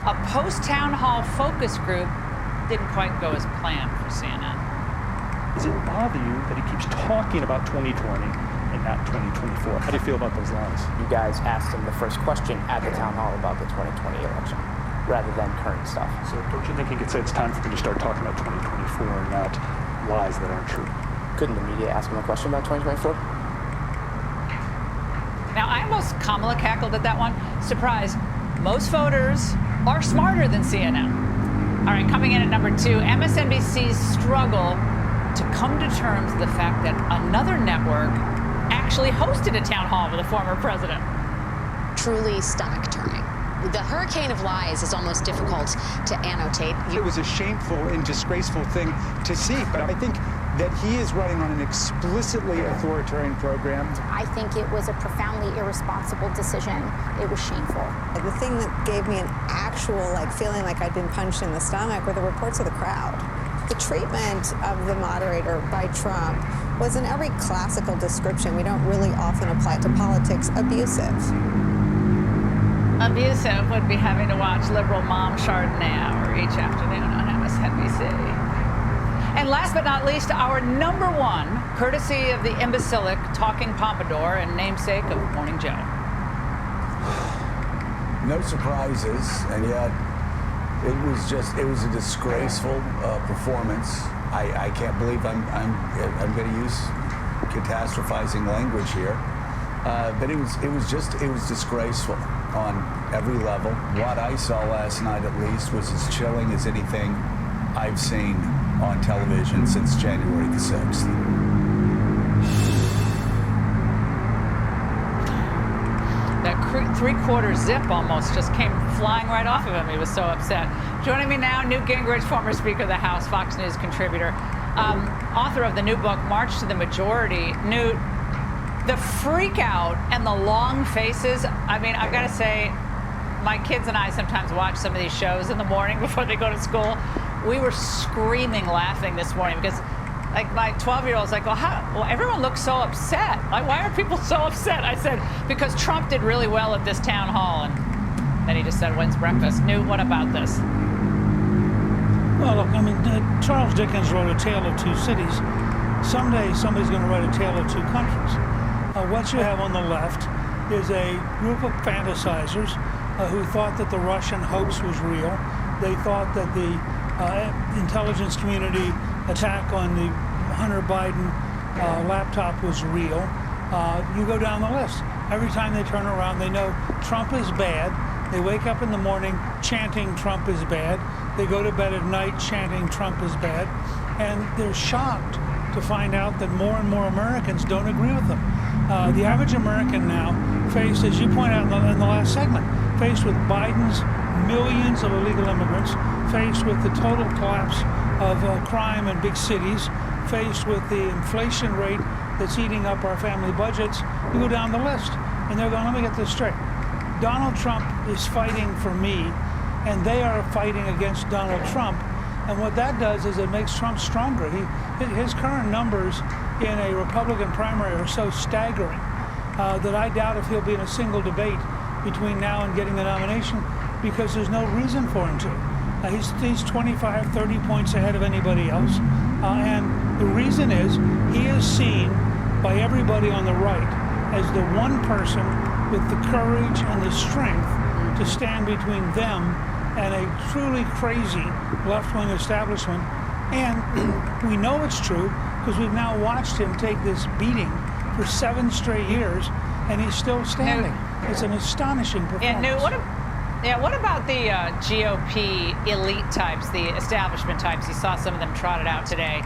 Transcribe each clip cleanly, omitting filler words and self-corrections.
a post-town hall focus group didn't quite go as planned for CNN. Does it bother you that he keeps talking about 2020 and not 2024? How do you feel about those lines? You guys asked him the first question at the town hall about the 2020 election, rather than current stuff. So don't you think he could say it's time for me to start talking about 2024 and not lies that aren't true? Couldn't the media ask him a question about 2024? Now, I almost Kamala cackled at that one. Surprise, most voters are smarter than CNN. All right, coming in at number 2, MSNBC's struggle to come to terms with the fact that another network actually hosted a town hall with a former president. Truly stomach-turning. The hurricane of lies is almost difficult to annotate. It was a shameful and disgraceful thing to see, but I think that he is running on an explicitly authoritarian program. I think it was a profoundly irresponsible decision. It was shameful. The thing that gave me an actual feeling like I'd been punched in the stomach were the reports of the crowd. The treatment of the moderator by Trump was, in every classical description we don't really often apply it to politics, abusive. Abusive would be having to watch liberal mom Chardonnay Hour each afternoon on MSNBC. And last but not least, our number 1, courtesy of the imbecilic talking pompadour and namesake of Morning Joe. No surprises, and yet it was a disgraceful performance. I can't believe I'm going to use catastrophizing language here, but it was disgraceful on every level. What I saw last night, at least, was as chilling as anything I've seen on television since January the 6th. That three-quarter zip almost just came flying right off of him. He was so upset. Joining me now, Newt Gingrich, former Speaker of the House, Fox News contributor, author of the new book, March to the Majority. Newt, the freak out and the long faces, I mean, I've got to say, my kids and I sometimes watch some of these shows in the morning before they go to school. We were screaming laughing this morning because my 12-year-old's like, well, everyone looks so upset. Why are people so upset? I said, because Trump did really well at this town hall. And then he just said, when's breakfast? Newt, what about this? Well, look, I mean, Charles Dickens wrote A Tale of Two Cities. Someday somebody's going to write A Tale of Two Countries. What you have on the left is a group of fantasizers who thought that the Russian hoax was real. They thought that the intelligence community attack on the Hunter Biden laptop was real. You go down the list. Every time they turn around, they know Trump is bad. They wake up in the morning chanting Trump is bad. They go to bed at night chanting Trump is bad. And they're shocked to find out that more and more Americans don't agree with them. The average American now, faced, as you point out in the last segment, faced with Biden's millions of illegal immigrants, faced with the total collapse of crime in big cities, faced with the inflation rate that's eating up our family budgets, you go down the list, and they're going, let me get this straight. Donald Trump is fighting for me, and they are fighting against Donald Trump. And what that does is it makes Trump stronger. His current numbers in a Republican primary are so staggering that I doubt if he'll be in a single debate between now and getting the nomination, because there's no reason for him to. He's 25, 30 points ahead of anybody else. And the reason is he is seen by everybody on the right as the one person with the courage and the strength to stand between them and a truly crazy left-wing establishment. And we know it's true because we've now watched him take this beating for 7 straight years, and he's still standing. It's an astonishing performance. Yeah, what about the GOP elite types, the establishment types? You saw some of them trotted out today.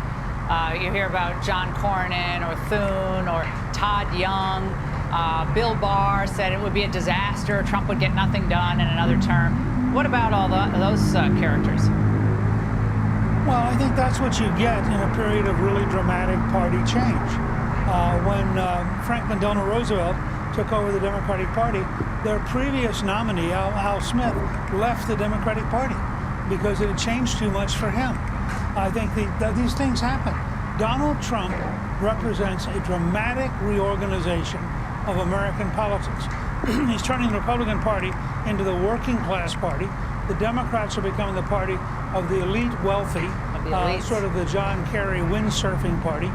You hear about John Cornyn or Thune or Todd Young. Bill Barr said it would be a disaster. Trump would get nothing done in another term. What about all those characters? Well, I think that's what you get in a period of really dramatic party change. When Franklin Delano Roosevelt took over the Democratic Party, their previous nominee, Al Smith, left the Democratic Party because it had changed too much for him. I think that these things happen. Donald Trump represents a dramatic reorganization of American politics. He's turning the Republican Party into the working class party. The Democrats are becoming the party of the elite wealthy, sort of the John Kerry windsurfing party.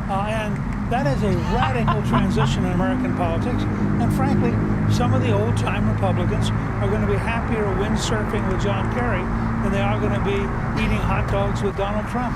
And that is a radical transition in American politics. And frankly, some of the old-time Republicans are going to be happier windsurfing with John Kerry than they are going to be eating hot dogs with Donald Trump.